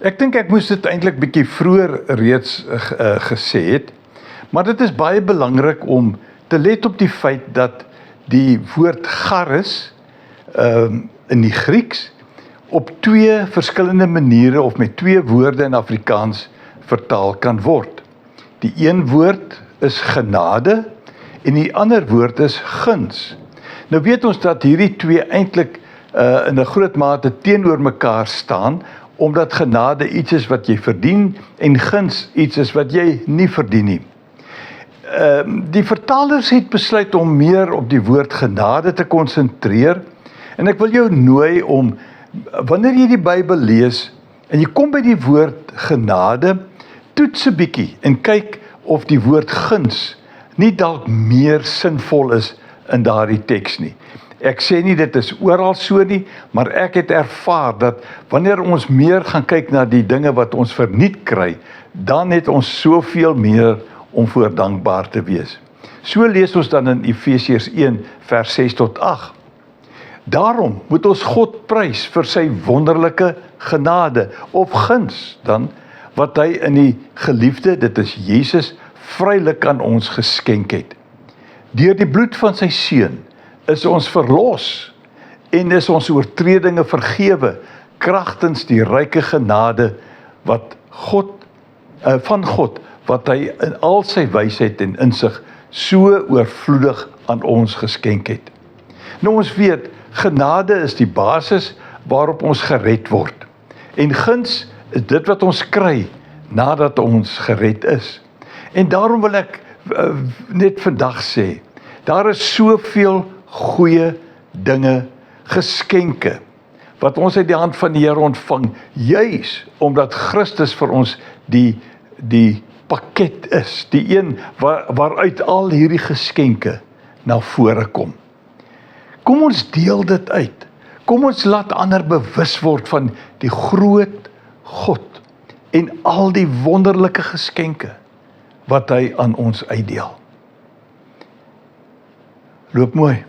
Ek dink ek moes dit eintlik bietjie vroeër reeds gesê het, maar dit is baie belangrik om te let op die feit dat die woord charis in die Grieks op twee verskillende maniere of met twee woorde in Afrikaans vertaal kan word. Die een woord is genade en die ander woord is guns. Nou weet ons dat hierdie twee eintlik in 'n groot mate teenoor mekaar staan, omdat genade iets is wat jy verdien en guns iets is wat jy nie verdien nie. Die vertalers het besluit om meer op die woord genade te konsentreer, en ek wil jou nooi om, wanneer jy die Bybel lees en jy kom by die woord genade, toets 'n bietjie en kyk of die woord guns nie dalk meer sinvol is in daardie teks nie. Ek sê nie dit is oral so nie, maar ek het ervaar dat wanneer ons meer gaan kyk na die dinge wat ons verniet kry, dan het ons soveel meer om voor dankbaar te wees. So lees ons dan in Efesiërs 1 vers 6 tot 8. Daarom moet ons God prys vir sy wonderlike genade of guns dan, wat hy in die geliefde, dit is Jesus, vrylik aan ons geskenk het. Deur die bloed van sy seun is ons verlos en is ons oortredinge vergewe kragtens die ryke genade wat van God wat hy in al sy wysheid en insig so oorvloedig aan ons geskenk het. Nou ons weet, genade is die basis waarop ons gered word. En guns is dit wat ons kry nadat ons gered is. En daarom wil ek net vandag sê, daar is soveel goeie dinge, geskenke, wat ons uit die hand van die Here ontvang, juis omdat Christus vir ons die pakket is, die een waaruit al hierdie geskenke na vore kom. Kom ons deel dit uit. Kom ons laat ander bewus word van die groot God en al die wonderlike geskenke wat hy aan ons uitdeel. Loop mooi.